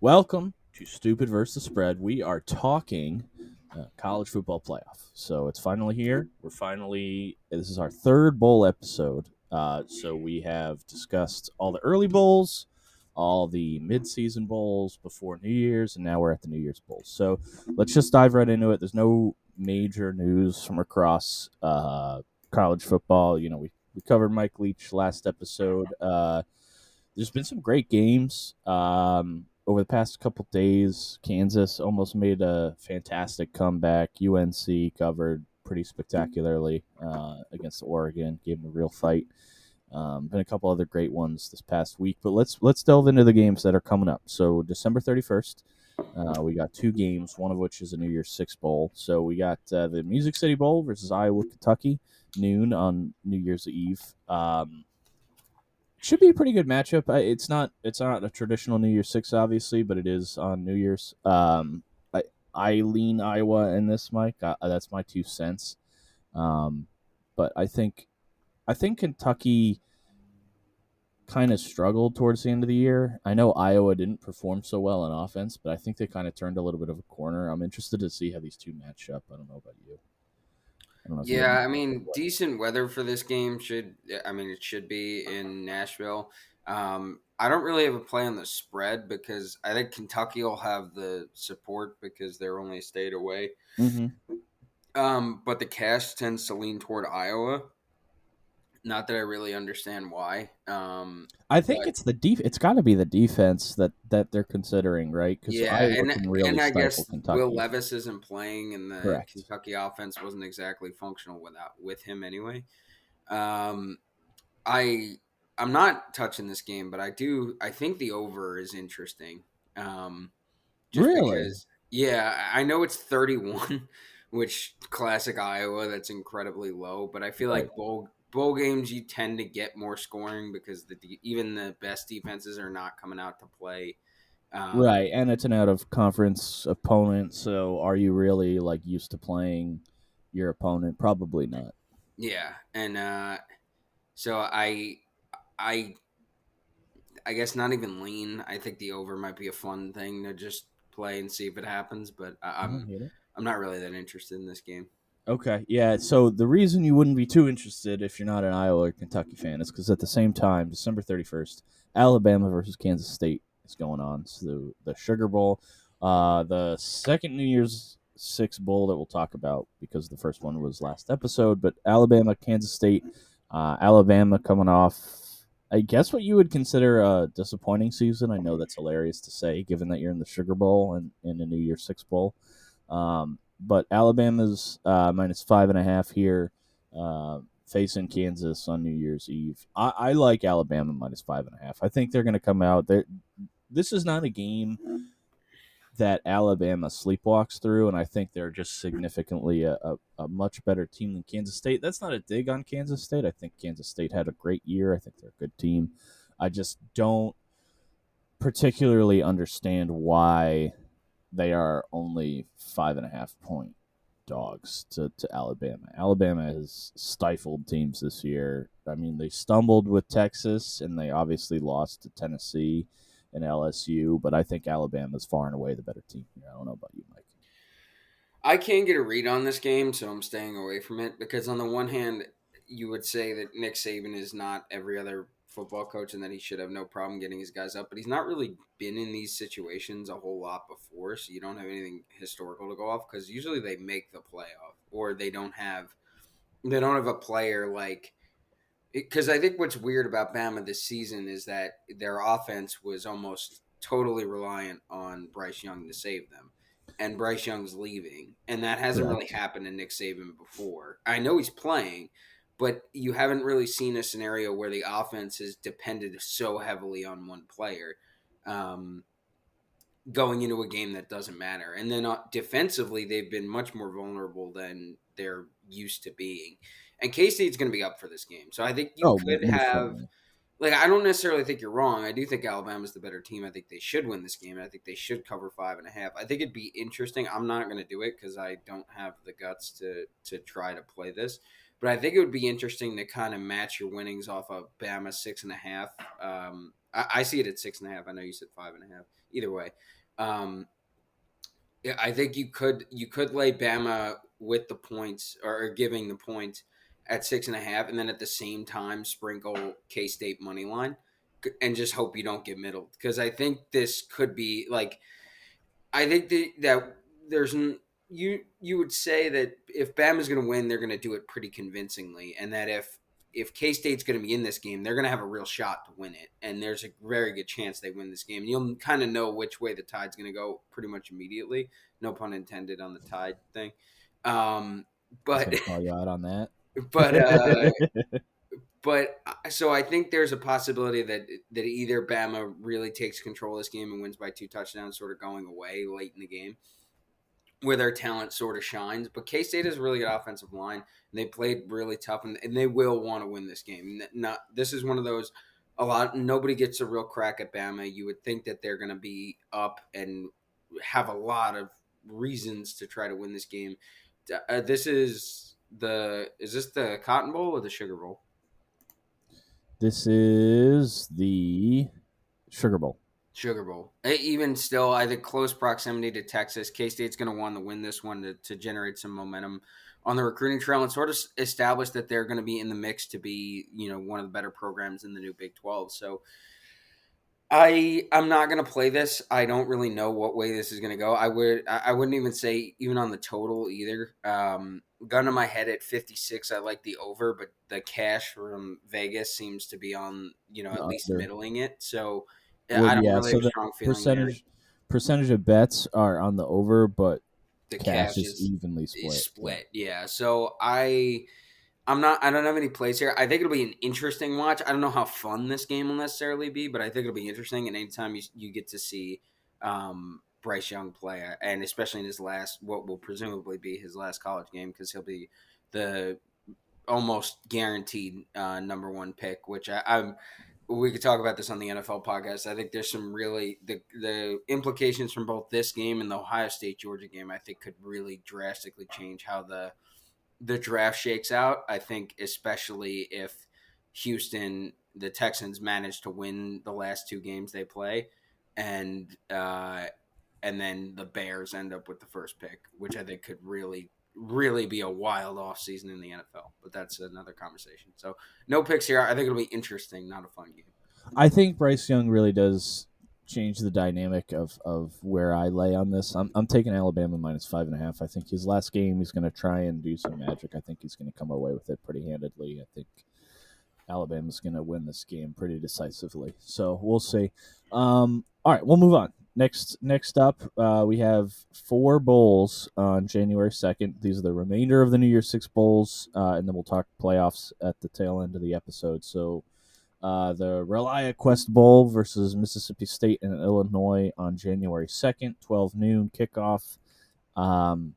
Welcome to Stupid versus Spread. We are talking college football playoff. So it's finally here. This is our third bowl episode. So we have discussed all the early bowls, all the midseason bowls before New Year's, and now we're at the New Year's bowls. So let's just dive right into it. There's no major news from across college football. We covered Mike Leach last episode. There's been some great games over the past couple days. Kansas almost made a fantastic comeback. UNC covered pretty spectacularly against Oregon, gave them a real fight. Been a couple other great ones this past week, but let's delve into the games that are coming up. So December 31st, we got two games, one of which is a New Year's Six bowl. So we got the Music City Bowl versus Iowa, Kentucky, noon on New Year's Eve. Should be a pretty good matchup. It's not a traditional New Year's Six, obviously, but it is on New Year's. I lean Iowa in this, Mike. That's my 2 cents. But I think Kentucky kind of struggled towards the end of the year. I know Iowa didn't perform so well on offense, but I think they kind of turned a little bit of a corner. I'm interested to see how these two match up. I don't know about you. I don't know if you have Yeah, any I thoughts on mean, what. decent weather for this game it should be in Nashville. I don't really have a play on the spread because I think Kentucky will have the support because they're only a state away. Mm-hmm. But the cash tends to lean toward Iowa. Not that I really understand why. I think But it's It's got to be the defense that they're considering, right? Because yeah, Iowa can really and I stifle guess Will Kentucky. Levis isn't playing, and the Correct. Kentucky offense wasn't exactly functional with him anyway. Um, I I'm not touching this game, but I think the over is interesting. Just Really? because yeah, I know it's 31, which classic Iowa, that's incredibly low, but I feel Right. like bowl games you tend to get more scoring because even the best defenses are not coming out to play. Um, Right. And it's an out of conference opponent, so are you really like used to playing your opponent? Probably not. yeah, and so I I guess not even lean. I think the over might be a fun thing to just play and see if it happens, but I don't hate it. I'm not really that interested in this game. Okay. Yeah. So the reason you wouldn't be too interested if you're not an Iowa or Kentucky fan is because at the same time, December 31st, Alabama versus Kansas State is going on. So the Sugar Bowl, the second New Year's Six bowl that we'll talk about because the first one was last episode. But Alabama, Kansas State, Alabama coming off. I guess what you would consider a disappointing season. I know that's hilarious to say, given that you're in the Sugar Bowl and in the New Year's Six bowl. But Alabama's -5.5 here, facing Kansas on New Year's Eve. I like Alabama -5.5. I think they're going to come out. This is not a game that Alabama sleepwalks through, and I think they're just significantly a much better team than Kansas State. That's not a dig on Kansas State. I think Kansas State had a great year. I think they're a good team. I just don't particularly understand why they are only 5.5 point dogs to Alabama. Alabama has stifled teams this year. I mean, they stumbled with Texas and they obviously lost to Tennessee and LSU, but I think Alabama is far and away the better team here. I don't know about you, Mike. I can't get a read on this game, so I'm staying away from it because on the one hand, you would say that Nick Saban is not every other football coach and that he should have no problem getting his guys up, but he's not really been in these situations a whole lot before, so you don't have anything historical to go off because usually they make the playoff or they don't have a player like because I think what's weird about Bama this season is that their offense was almost totally reliant on Bryce Young to save them. And Bryce Young's leaving. And that hasn't really Correct. happened to Nick Saban before. I know he's playing, but you haven't really seen a scenario where the offense has depended so heavily on one player um, going into a game that doesn't matter. And then defensively, they've been much more vulnerable than they're used to being. And K State's going to be up for this game. So I think you Oh, could most have certainly. I don't necessarily think you're wrong. I do think Alabama's the better team. I think they should win this game. And I think they should cover 5.5. I think it'd be interesting. I'm not going to do it because I don't have the guts to try to play this. But I think it would be interesting to kind of match your winnings off of Bama 6.5 I see it at 6.5. I know you said 5.5. Either way, um, yeah, I think you could lay Bama with the points or giving the points at 6.5, and then at the same time sprinkle K State money line, and just hope you don't get middled because I think this could be like I think that there's you would say that if Bama's going to win, they're going to do it pretty convincingly, and that if K State's going to be in this game, they're going to have a real shot to win it, and there's a very good chance they win this game. And you'll kind of know which way the tide's going to go pretty much immediately. No pun intended on the tide thing. Um, I was but going to call you out on that. but but so I think there's a possibility that either Bama really takes control of this game and wins by 2 touchdowns, sort of going away late in the game, where their talent sort of shines. But K State has a really good offensive line, and they played really tough, and they will want to win this game. Not this is one of those nobody gets a real crack at Bama. You would think that they're going to be up and have a lot of reasons to try to win this game. This is this the Cotton Bowl or the Sugar Bowl? This is the Sugar Bowl. Sugar Bowl. Even still, I think close proximity to Texas. K State's going to want to win this one to generate some momentum on the recruiting trail and sort of establish that they're going to be in the mix to be, one of the better programs in the new Big 12. So I'm not going to play this. I don't really know what way this is going to go. I wouldn't even say even on the total either. Gun to my head at 56, I like the over, but the cash from Vegas seems to be on at least Under. middling it. So Well, I don't yeah. really have So a the strong feeling there. percentage of bets are on the over, but The cash cash is is evenly is split. Yeah. split. Yeah. So I don't have any plays here. I think it'll be an interesting watch. I don't know how fun this game will necessarily be, but I think it'll be interesting. And anytime you get to see Bryce Young play, and especially in his last, what will presumably be his last college game, because he'll be the almost guaranteed number one pick. Which I'm. We could talk about this on the NFL podcast. I think there's some really the implications from both this game and the Ohio State Georgia game. I think could really drastically change how the draft shakes out. I think especially if the Texans manage to win the last 2 games they play, and and then the Bears end up with the first pick, which I think could really really be a wild off season in the NFL. But that's another conversation. So no picks here. I think it'll be interesting, not a fun game. I think Bryce Young really does change the dynamic of where I lay on this. I'm taking Alabama minus 5.5. I think his last game he's going to try and do some magic. I think he's going to come away with it pretty handedly. I think Alabama's going to win this game pretty decisively. So we'll see. All right, we'll move on. Next up, we have 4 bowls on January 2nd. These are the remainder of the New Year's 6 bowls, and then we'll talk playoffs at the tail end of the episode. So the Relia Quest Bowl versus Mississippi State and Illinois on January 2nd, 12 noon kickoff. I'm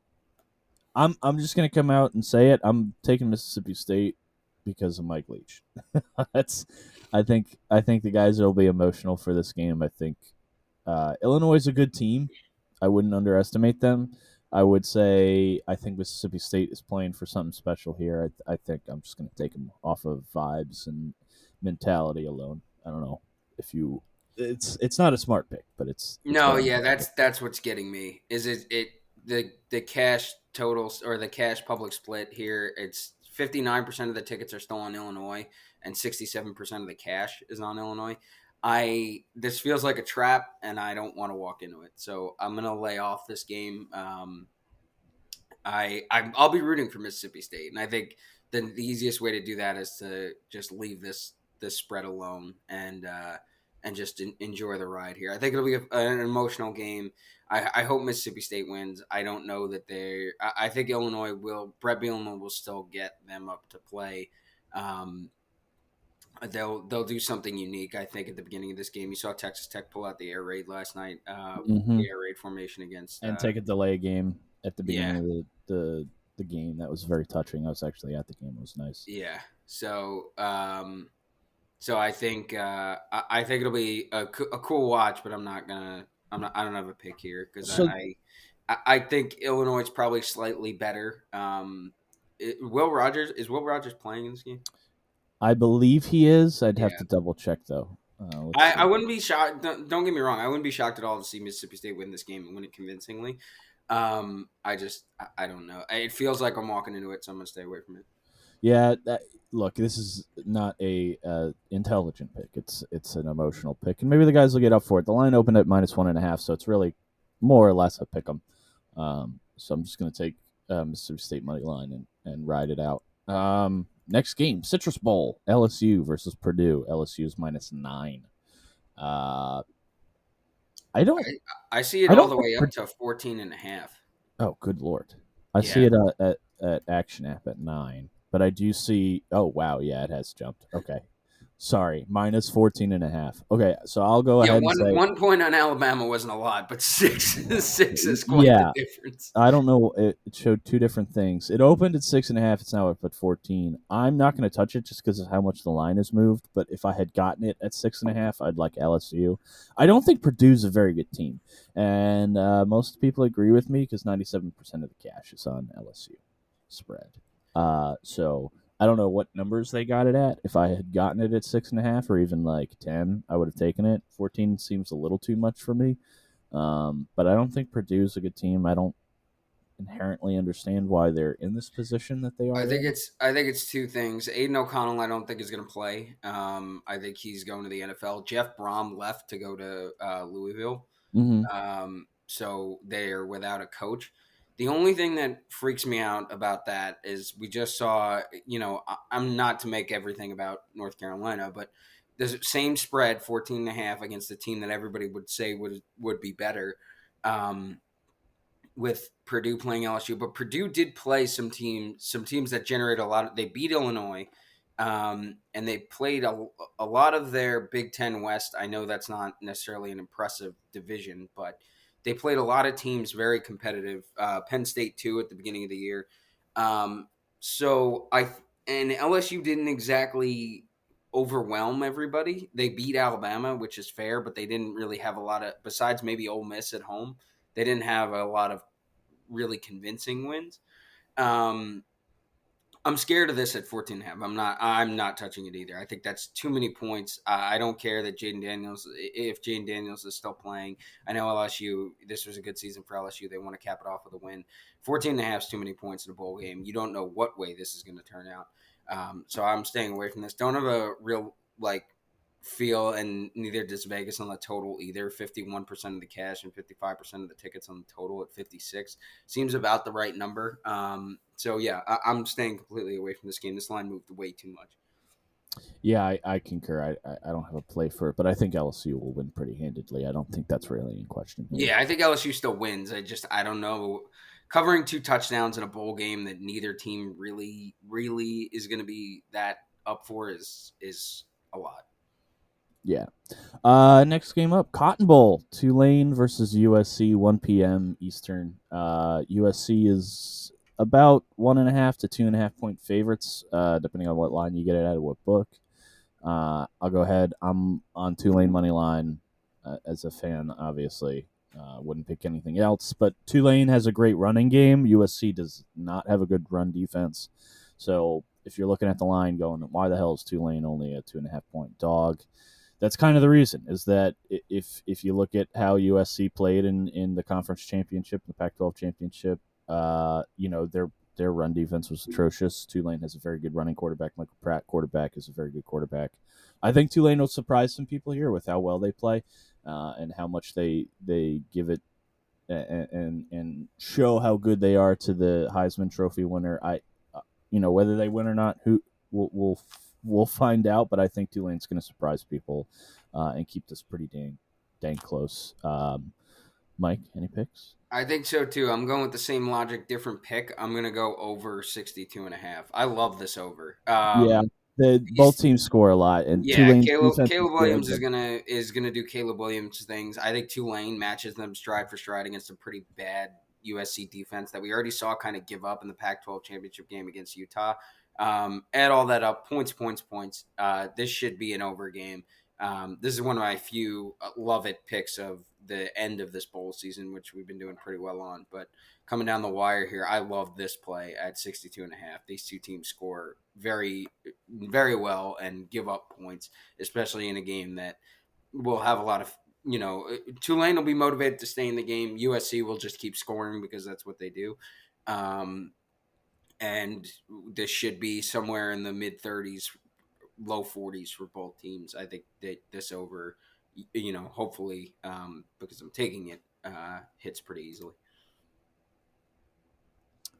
just gonna come out and say it. I'm taking Mississippi State because of Mike Leach. That's I think the guys will be emotional for this game. I think Illinois is a good team. I wouldn't underestimate them. I would say I think Mississippi State is playing for something special here. I think I'm just going to take them off of vibes and mentality alone. I don't know if you. It's not a smart pick, but it's No, what I'm yeah, thinking. that's what's getting me. Is the cash totals or the cash public split here? It's 59% of the tickets are still on Illinois, and 67% of the cash is on Illinois. This feels like a trap, and I don't want to walk into it. So I'm gonna lay off this game. I'll be rooting for Mississippi State, and I think the easiest way to do that is to just leave this spread alone and just enjoy the ride here. I think it'll be an emotional game. I hope Mississippi State wins. I don't know that they. I think Illinois will. Brett Bielema will still get them up to play. Um, they'll do something unique. I think at the beginning of this game, you saw Texas Tech pull out the air raid last night. Mm-hmm. The air raid formation against. And take a delay game at the Yeah, beginning of the game. That was very touching. I was actually at the game. It was nice. yeah. So I think I think it'll be a cool watch, but I don't have a pick here because So I think Illinois is probably slightly better. Will Rogers playing in this game? I believe he is. I'd have Yeah, to double check though. Let's I see. wouldn't be shocked. Don't get me wrong. I wouldn't be shocked at all to see Mississippi State win this game and win it convincingly. I don't know. It feels like I'm walking into it, so I'm gonna stay away from it. Yeah, look, this is not a intelligent pick. It's an emotional pick, and maybe the guys will get up for it. The line opened at -1.5, so it's really more or less a pick 'em. So I'm just going to take Mississippi State money line and ride it out. Next game, Citrus Bowl, LSU versus Purdue. LSU is -9. Uh, I don't I see it I all don't the think way up to 14 and a half. Oh, good lord! I see Yeah. it at Action App at 9, but I do see. Oh wow, yeah, it has jumped. Okay, sorry, -14.5. Okay, so I'll go Yeah, ahead and say, one point on Alabama wasn't a lot, but six is quite the yeah, difference. I don't know. It showed two different things. It opened at 6.5. It's now up at 14. I'm not going to touch it just because of how much the line has moved. But if I had gotten it at 6.5, I'd like LSU. I don't think Purdue's a very good team, and most people agree with me because 97% of the cash is on LSU spread. So I don't know what numbers they got it at. If I had gotten it at 6.5 or even like 10, I would have taken it. 14 seems a little too much for me. But I don't think Purdue's a good team. I don't inherently understand why they're in this position that they are in. I think it's two things. Aiden O'Connell, I don't think is going to play. I think he's going to the NFL. Jeff Brom left to go to Louisville. Mm-hmm. So they're without a coach. The only thing that freaks me out about that is we just saw, I'm not to make everything about North Carolina, but the same spread, 14 and a half against a team that everybody would say would be better. Um, with Purdue playing LSU, but Purdue did play some teams that generate a lot. They beat Illinois, and they played a lot of their Big Ten West. I know that's not necessarily an impressive division, but they played a lot of teams very competitive. Penn State too at the beginning of the year. Um, so I and LSU didn't exactly overwhelm everybody. They beat Alabama, which is fair, but they didn't really have a lot of besides maybe Ole Miss at home. They didn't have a lot of really convincing wins. Um, I'm scared of this at 14 and a half. I'm not touching it either. I think that's too many points. I don't care that Jaden Daniels, if Jaden Daniels is still playing. I know LSU, this was a good season for LSU. They want to cap it off with a win. 14 and a half is too many points in a bowl game. You don't know what way this is going to turn out. So I'm staying away from this. Don't have a real, feel, and neither does Vegas on the total either. 51% of the cash and 55% of the tickets on the total at 56 seems about the right number. So yeah, I'm staying completely away from this game. This line moved way too much. Yeah, I concur. I don't have a play for it, but I think LSU will win pretty handedly. I don't think that's really in question here. Yeah, I think LSU still wins. I don't know. Covering 2 touchdowns in a bowl game that neither team really is going to be that up for is a lot. Yeah. Next game up, Cotton Bowl, Tulane versus USC, 1 p.m. Eastern. USC is about 1.5 to 2.5 point favorites, depending on what line you get it at, what book. I'll go ahead. I'm on Tulane money line as a fan, obviously. Wouldn't pick anything else, but Tulane has a great running game. USC does not have a good run defense. So if you're looking at the line going, why the hell is Tulane only a 2.5 point dog? That's kind of the reason is that if you look at how USC played in the conference championship, the Pac-12 championship, their run defense was atrocious. Tulane has a very good running quarterback. Michael Pratt quarterback is a very good quarterback. I think Tulane will surprise some people here with how well they play and how much they give it and show how good they are to the Heisman Trophy winner. Whether they win or not, who we'll find out. But I think Tulane's going to surprise people and keep this pretty dang close. Mike, any picks? I think so too. I'm going with the same logic, different pick. I'm going to go over 62 and a half. I love this over. Yeah, both He's teams score a lot, and Yeah, Tulane's Caleb defense is Caleb good. Williams But is gonna do Caleb Williams things. I think Tulane matches them stride for stride against a pretty bad USC defense that we already saw kind of give up in the Pac-12 championship game against Utah. Add all that up, points. This should be an over game. This is one of my few love it picks of the end of this bowl season, which we've been doing pretty well on. But coming down the wire here, I love this play at 62.5. These two teams score very well and give up points, especially in a game that will have a lot of, Tulane will be motivated to stay in the game. USC will just keep scoring because that's what they do. Um, and this should be somewhere in the mid 30s, low 40s for both teams. I think that this over, hopefully, because I'm taking it, hits pretty easily.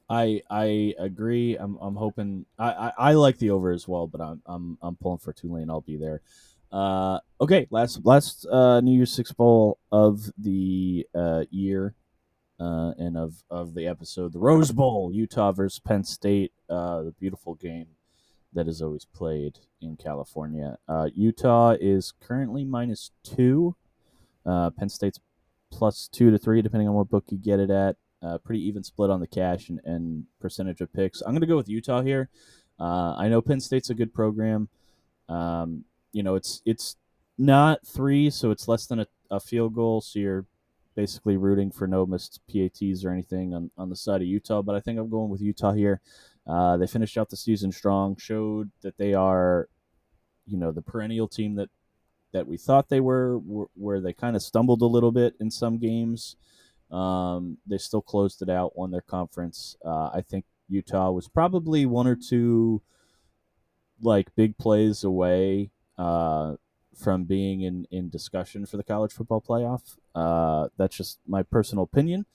I agree. I'm hoping I like the over as well, but I'm pulling for Tulane. I'll be there. Okay, last New Year's Six bowl of the year, and of the episode, the Rose Bowl, Utah versus Penn State, the beautiful game that is always played in California. Utah is currently -2. Penn State's +2 to 3, depending on what book you get it at. Pretty even split on the cash and percentage of picks. I'm going to go with Utah here. I know Penn State's a good program. It's not 3, so it's less than a field goal. So you're basically rooting for no missed PATs or anything on the side of Utah. But I think I'm going with Utah here. They finished out the season strong, showed that they are, the perennial team that we thought they were, where they kind of stumbled a little bit in some games. They still closed it out, won their conference. I think Utah was probably one or two like big plays away from being in discussion for the college football playoff. That's just my personal opinion.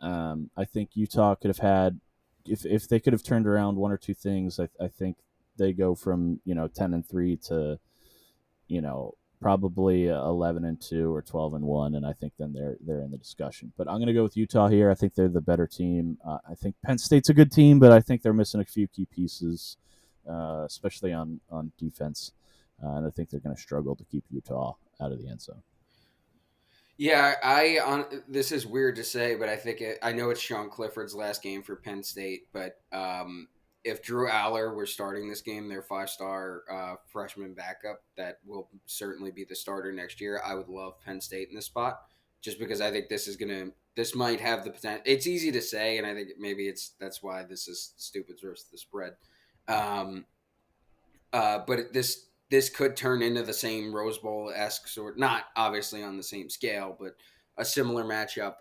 I think Utah could have had, if they could have turned around one or two things, I think they go from 10-3 to probably 11-2 or 12-1, and I think then they're in the discussion. But I'm going to go with Utah here. I think they're the better team. I think Penn State's a good team, but I think they're missing a few key pieces, especially on defense, and I think they're going to struggle to keep Utah out of the end zone. Yeah, this is weird to say, but I know it's Sean Clifford's last game for Penn State, but if Drew Aller were starting this game, their 5-star freshman backup that will certainly be the starter next year, I would love Penn State in this spot, just because I think this might have the potential. It's easy to say, and I think maybe that's why this is stupid versus the spread. Um, but this could turn into the same Rose Bowl esque sort, not obviously on the same scale, but a similar matchup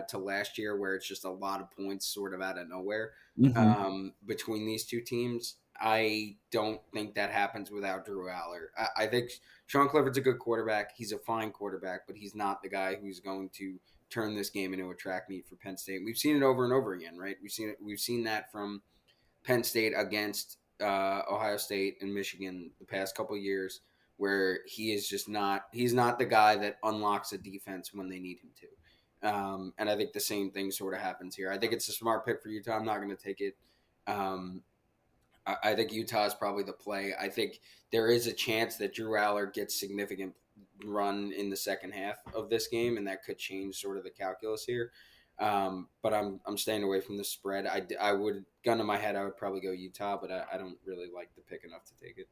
to last year, where it's just a lot of points sort of out of nowhere Mm-hmm. between these two teams. I don't think that happens without Drew Aller. I think Sean Clifford's a good quarterback. He's a fine quarterback, but he's not the guy who's going to turn this game into a track meet for Penn State. We've seen it over and over again, right? We've seen that from Penn State against Ohio State and Michigan the past couple of years, where he's not the guy that unlocks a defense when they need him to. And I think the same thing sort of happens here. I think it's a smart pick for Utah. I'm not going to take it. I think Utah is probably the play. I think there is a chance that Drew Aller gets significant run in the second half of this game, and that could change sort of the calculus here. But I'm staying away from the spread. I would, gun to my head, I would probably go Utah, but I don't really like the pick enough to take it.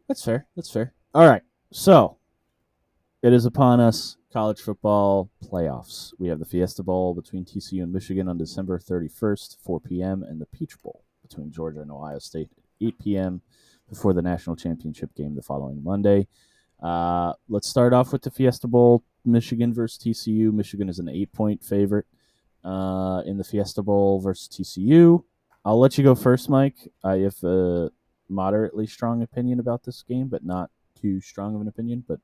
That's fair. That's fair. All right. So it is upon us. College football playoffs. We have the Fiesta Bowl between TCU and Michigan on December 31st, 4 p.m., and the Peach Bowl between Georgia and Ohio State at 8 p.m. before the national championship game the following Monday. Let's start off with the Fiesta Bowl. Michigan versus TCU. Michigan is an 8-point favorite in the Fiesta Bowl versus TCU. I'll let you go first, Mike. I have a moderately strong opinion about this game, but not too strong of an opinion. But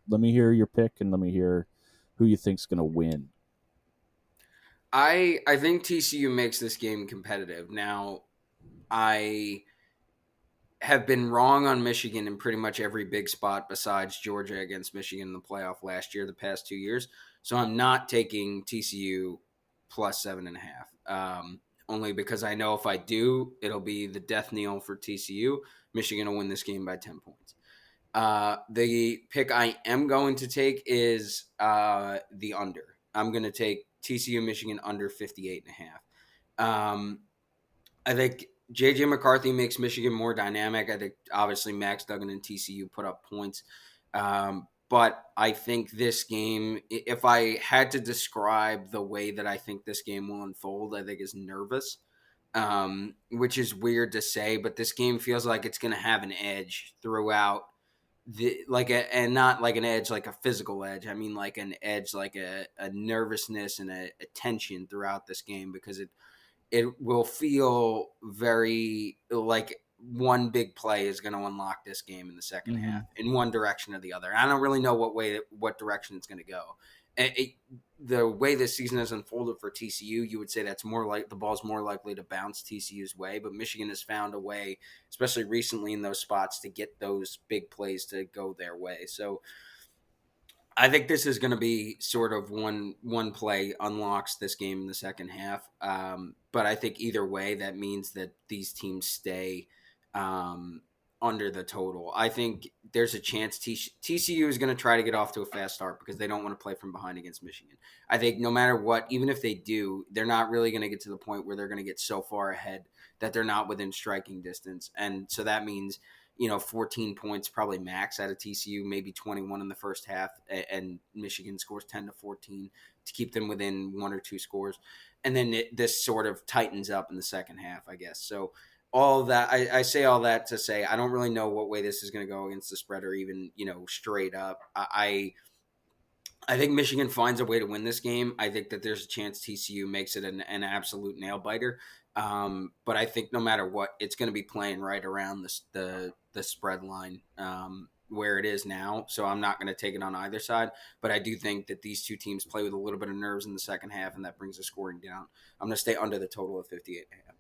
let me hear your pick, and let me hear who you think's going to win. I think TCU makes this game competitive. Now, I have been wrong on Michigan in pretty much every big spot besides Georgia against Michigan in the playoff last year, the past 2 years. So I'm not taking TCU plus 7.5. Only because I know if I do, it'll be the death knell for TCU. Michigan will win this game by 10 points. The pick I am going to take is the under. I'm going to take TCU Michigan under 58.5. I think JJ McCarthy makes Michigan more dynamic. I think obviously Max Duggan and TCU put up points. but I think this game, if I had to describe the way that I think this game will unfold, I think is nervous, which is weird to say, but this game feels like it's going to have an edge throughout and not like an edge like a physical edge. I mean like an edge like a nervousness and a tension throughout this game because it will feel very like one big play is going to unlock this game in the second half Hmm. in one direction or the other. I don't really know what direction it's going to go. The way this season has unfolded for TCU, you would say that's more like the ball's more likely to bounce TCU's way, but Michigan has found a way, especially recently in those spots, to get those big plays to go their way. So I think this is going to be sort of one play unlocks this game in the second half. But I think either way, that means that these teams stay um, under the total. I think there's a chance TCU is going to try to get off to a fast start because they don't want to play from behind against Michigan. I think no matter what, even if they do, they're not really going to get to the point where they're going to get so far ahead that they're not within striking distance. And so that means 14 points probably max out of TCU, maybe 21 in the first half, and Michigan scores 10 to 14 to keep them within one or two scores. And then this sort of tightens up in the second half, I guess. So all that I say all that to say I don't really know what way this is going to go against the spread or even straight up. I think Michigan finds a way to win this game. I think that there's a chance TCU makes it an absolute nail biter. But I think no matter what, it's going to be playing right around the spread line where it is now. So I'm not going to take it on either side. But I do think that these two teams play with a little bit of nerves in the second half, and that brings the scoring down. I'm going to stay under the total of 58 and a half.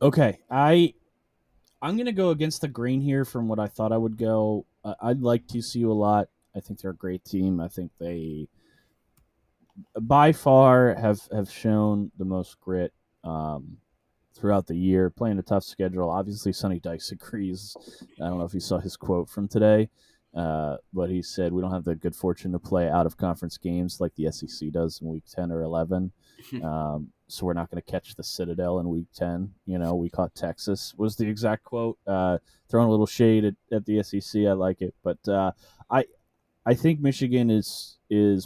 Okay, I'm gonna go against the grain here from what I thought I would go. I like TCU a lot. I think they're a great team. I think they by far have shown the most grit um, throughout the year, playing a tough schedule. Obviously, Sonny Dykes agrees. I don't know if you saw his quote from today, but he said we don't have the good fortune to play out of conference games like the SEC does in Week 10 or 11. So we're not going to catch the Citadel in Week 10. We caught Texas was the exact quote. Throwing a little shade at the SEC. I like it, but I I think Michigan is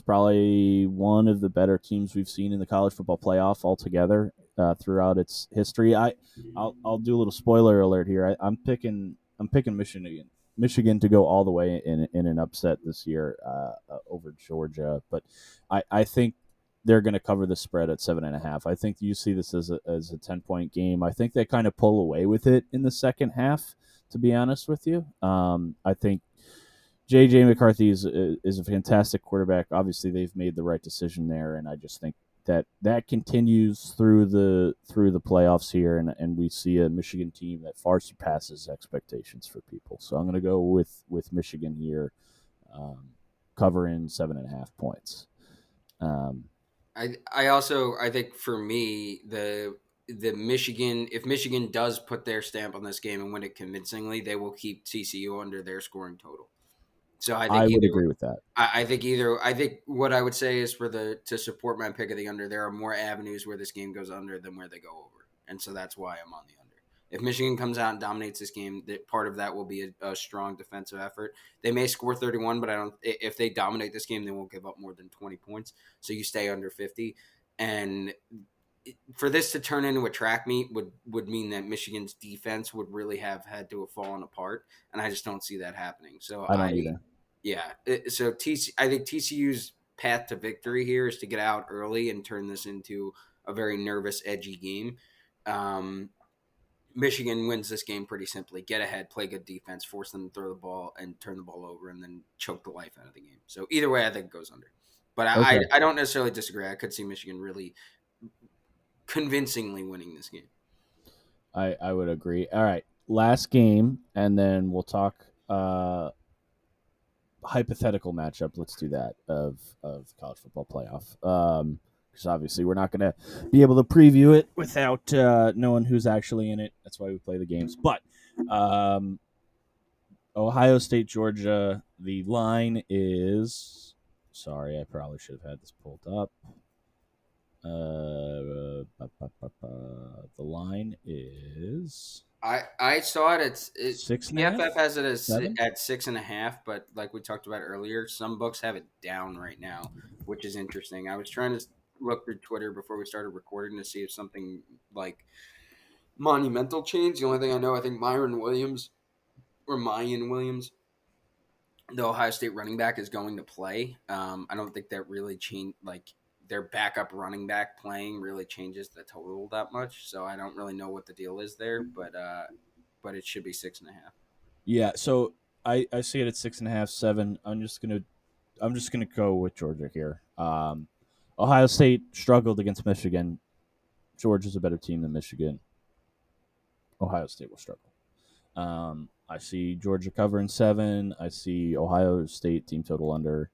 probably one of the better teams we've seen in the college football playoff altogether throughout its history. I'll do a little spoiler alert here. I'm picking Michigan to go all the way in an upset this year over Georgia, but I think they're going to cover the spread at 7.5. I think you see this as a 10-point game. I think they kind of pull away with it in the second half. To be honest with you, I think JJ McCarthy is a fantastic quarterback. Obviously, they've made the right decision there, and I just think that continues through the playoffs here, and we see a Michigan team that far surpasses expectations for people. So I'm going to go with Michigan here, um, covering 7.5 points. Um, I think for me the Michigan if Michigan does put their stamp on this game and win it convincingly, they will keep TCU under their scoring total. So I I think would either agree with that. I think what I would say is for the to support my pick of the under, there are more avenues where this game goes under than where they go over, and so that's why I'm on the under. If Michigan comes out and dominates this game, that part of that will be a strong defensive effort. They may score 31, but I don't. If they dominate this game, they won't give up more than 20 points. So you stay under 50, and for this to turn into a track meet would mean that Michigan's defense would really have had to have fallen apart, and I just don't see that happening. So I don't either. yeah. So I think TCU's path to victory here is to get out early and turn this into a very nervous, edgy game. Um, Michigan wins this game pretty simply. Get ahead, play good defense, force them to throw the ball and turn the ball over, and then choke the life out of the game. So either way, I think it goes under. But Okay, I don't necessarily disagree. I could see Michigan really convincingly winning this game. I would agree. All right, last game, and then we'll talk. Hypothetical matchup. Let's do that of college football playoff. Because obviously we're not going to be able to preview it without knowing who's actually in it. That's why we play the games. But um, Ohio State, Georgia. The line is. Sorry, I probably should have had this pulled up. The line is I saw six and a half, PFF has it as seven. at 6.5, but like we talked about earlier, some books have it down right now, which is interesting. I was trying to look through Twitter before we started recording to see if something like monumental changed. The only thing I know, I think Mayan Williams, the Ohio State running back, is going to play. I don't think that really changed, like their backup running back playing really changes the total that much. So I don't really know what the deal is there, but it should be 6.5. Yeah, so I see it at 6.5, 7. I'm just gonna go with Georgia here. Ohio State struggled against Michigan. Georgia's a better team than Michigan. Ohio State will struggle. I see Georgia covering 7. I see Ohio State team total under.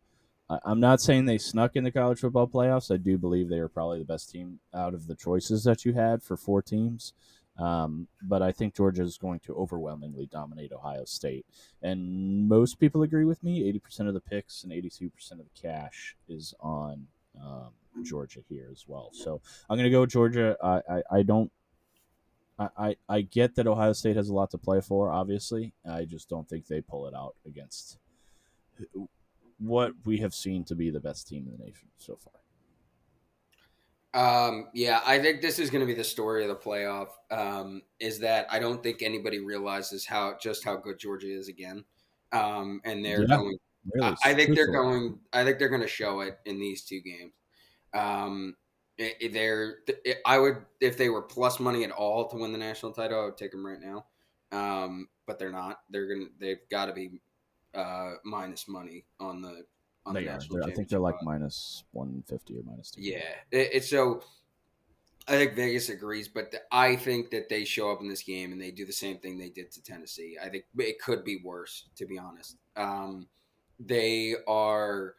I'm not saying they snuck in the college football playoffs. I do believe they are probably the best team out of the choices that you had for 4 teams. But I think Georgia is going to overwhelmingly dominate Ohio State. And most people agree with me. 80% of the picks and 82% of the cash is on Georgia here as well. So I'm going to go with Georgia. I don't I get that Ohio State has a lot to play for, obviously. I just don't think they pull it out against what we have seen to be the best team in the nation so far. Yeah, I think this is going to be the story of the playoff. Is that I don't think anybody realizes how good Georgia is again, and they're Yeah, going. really, I think they're truthfully. going. I think they're going to show it in these two games. Um, I would, if they were plus money at all to win the national title, I would take them right now. But they're not. They've got to be minus money on the They are. national I think they're championship like odds. minus 150 or minus 200. Yeah, it's so. I think Vegas agrees, but I think that they show up in this game and they do the same thing they did to Tennessee. I think it could be worse, to be honest. They are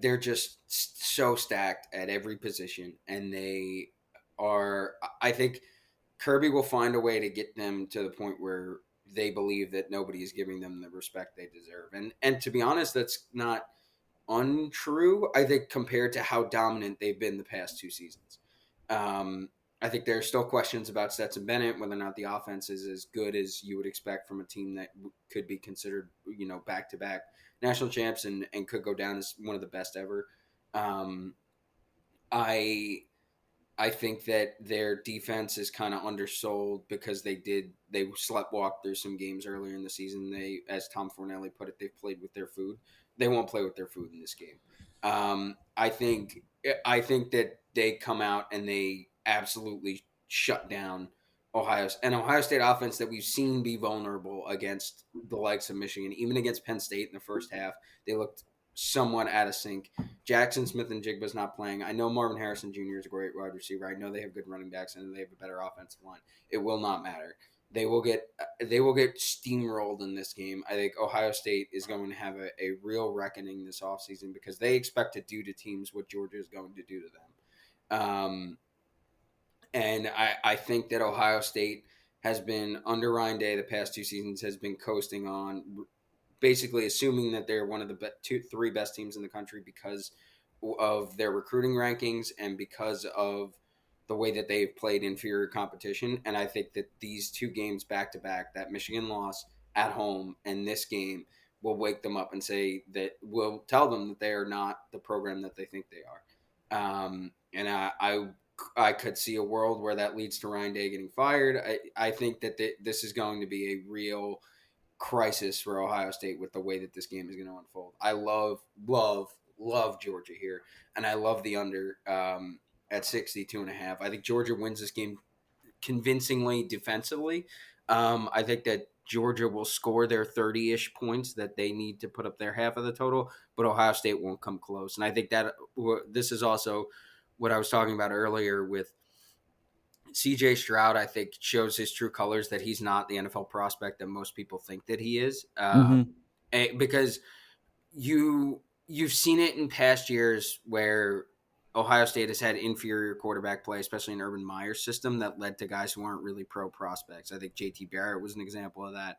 they're just so stacked at every position, and they are. I think Kirby will find a way to get them to the point where they believe that nobody is giving them the respect they deserve. And to be honest, that's not untrue. I think compared to how dominant they've been the past 2 seasons. Um, I think there are still questions about Stetson Bennett, whether or not the offense is as good as you would expect from a team that could be considered, back to back national champs and could go down as one of the best ever. Um, I I think that their defense is kind of undersold because they slept walk through some games earlier in the season. They, as Tom Fornelli put it, they've played with their food. They won't play with their food in this game. I think that they come out and they absolutely shut down Ohio State offense that we've seen be vulnerable against the likes of Michigan, even against Penn State in the first half. They looked somewhat out of sync. Jackson Smith and Jigba's not playing. I know Marvin Harrison Jr. is a great wide receiver. I know they have good running backs and they have a better offensive line. It will not matter. They will get steamrolled in this game. I think Ohio State is going to have a real reckoning this offseason because they expect to do to teams what Georgia is going to do to them. And I think that Ohio State has been under Ryan Day the past 2 seasons has been coasting on basically assuming that they're one of the three best teams in the country because of their recruiting rankings and because of the way that they've played inferior competition. And I think that these two games back to back, that Michigan loss at home and this game, will wake them up and say that will tell them that they are not the program that they think they are. And I could see a world where that leads to Ryan Day getting fired. I think that this is going to be a real crisis for Ohio State with the way that this game is going to unfold. I love Georgia here, and I love the under at 62.5. I think Georgia wins this game convincingly defensively. I think that Georgia will score their 30-ish points that they need to put up their half of the total, but Ohio State won't come close. And I think that this is also what I was talking about earlier with CJ Stroud. I think shows his true colors that he's not the NFL prospect that most people think that he is. Mm-hmm. Because you've seen it in past years where Ohio State has had inferior quarterback play, especially in Urban Meyer's system, that led to guys who aren't really pro prospects. I think JT Barrett was an example of that.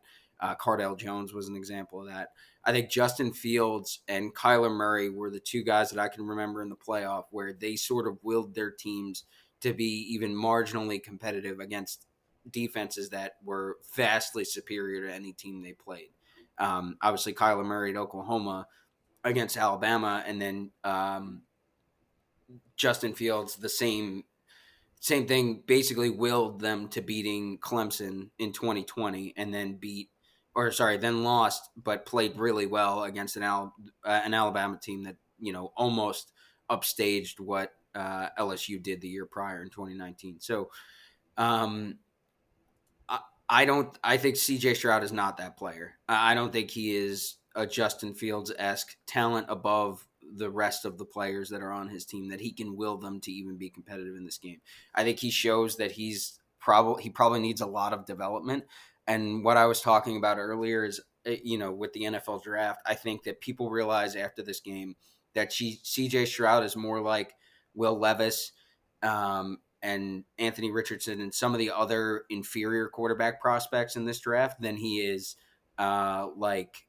Cardell Jones was an example of that. I think Justin Fields and Kyler Murray were the two guys that I can remember in the playoff where they sort of willed their teams to be even marginally competitive against defenses that were vastly superior to any team they played. Obviously, Kyler Murray at Oklahoma against Alabama, and then Justin Fields the same thing, basically willed them to beating Clemson in 2020, and then then lost, but played really well against an Alabama team that almost upstaged what LSU did the year prior in 2019. So um, I, I don't. I think C.J. Stroud is not that player. I don't think he is a Justin Fields esque talent above the rest of the players that are on his team that he can will them to even be competitive in this game. I think he shows that he probably needs a lot of development. And what I was talking about earlier is with the NFL draft, I think that people realize after this game that C.J. Stroud is more like Will Levis. And Anthony Richardson and some of the other inferior quarterback prospects in this draft than he is like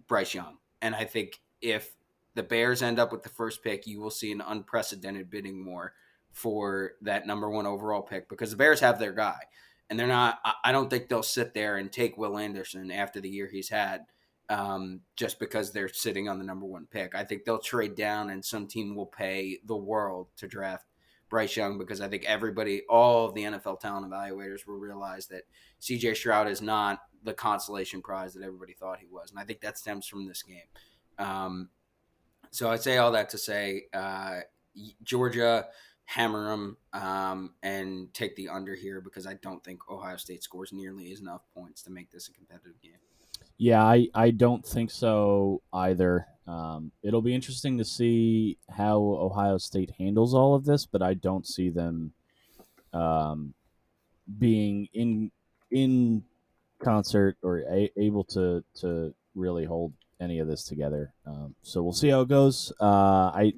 Bryce Young. And I think if the Bears end up with the first pick, you will see an unprecedented bidding war for that number one overall pick because the Bears have their guy. And they're not, I don't think they'll sit there and take Will Anderson after the year he's had just because they're sitting on the number one pick. I think they'll trade down and some team will pay the world to draft Bryce Young because I think all of the NFL talent evaluators will realize that CJ Stroud is not the consolation prize that everybody thought he was. And I think that stems from this game. So I'd say all that to say Georgia, hammer them and take the under here because I don't think Ohio State scores nearly enough points to make this a competitive game. Yeah, I don't think so either. It'll be interesting to see how Ohio State handles all of this, but I don't see them um, being in concert or able to really hold any of this together. So we'll see how it goes. I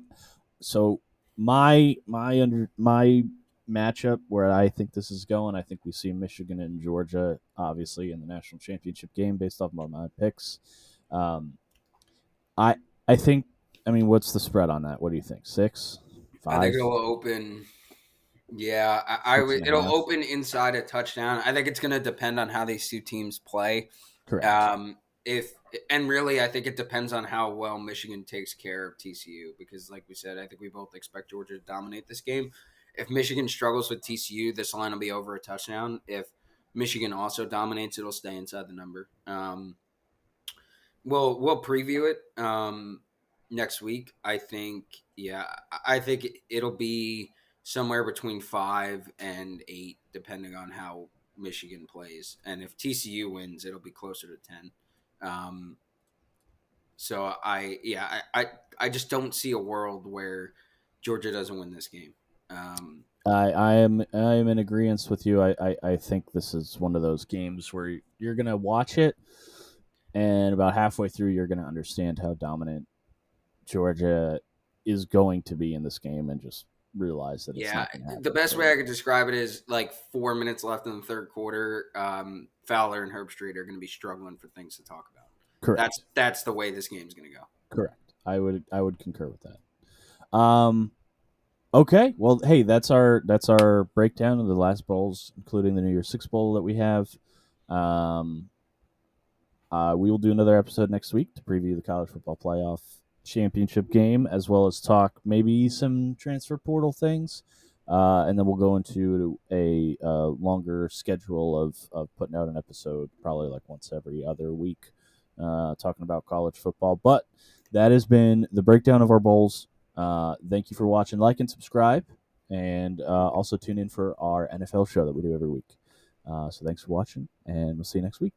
so my matchup where I think this is going. I think we see Michigan and Georgia obviously in the national championship game based off of my picks. Um, I I think. I mean, what's the spread on that? What do you think? Six, I think 5, it'll open. Yeah, six and a it'll half? open inside a touchdown. I think it's going to depend on how these two teams play. Correct. If and really, I think it depends on how well Michigan takes care of TCU because, like we said, I think we both expect Georgia to dominate this game. If Michigan struggles with TCU, this line will be over a touchdown. If Michigan also dominates, it'll stay inside the number. We'll preview it next week. I think I think it'll be somewhere between 5 and 8, depending on how Michigan plays. And if TCU wins, it'll be closer to 10. Um, so I just don't see a world where Georgia doesn't win this game. Um, I am in agreement with you. I think this is one of those games where you're gonna watch it, and about halfway through, you're gonna understand how dominant Georgia is going to be in this game, and just realize that it's Yeah, not gonna the happen. best way So I could describe it is like 4 minutes left in the third quarter. Fowler and Herbstreit are going to be struggling for things to talk about. correct, That's the way this game's going to go. correct. I would concur with that. Okay, well, hey, that's our breakdown of the last bowls, including the New Year's Six bowl that we have. Um, we will do another episode next week to preview the college football playoff championship game, as well as talk maybe some transfer portal things. And then we'll go into a longer schedule of putting out an episode, probably like once every other week, talking about college football. But that has been the breakdown of our bowls. Thank you for watching, like, and subscribe. And also tune in for our NFL show that we do every week. So thanks for watching, and we'll see you next week.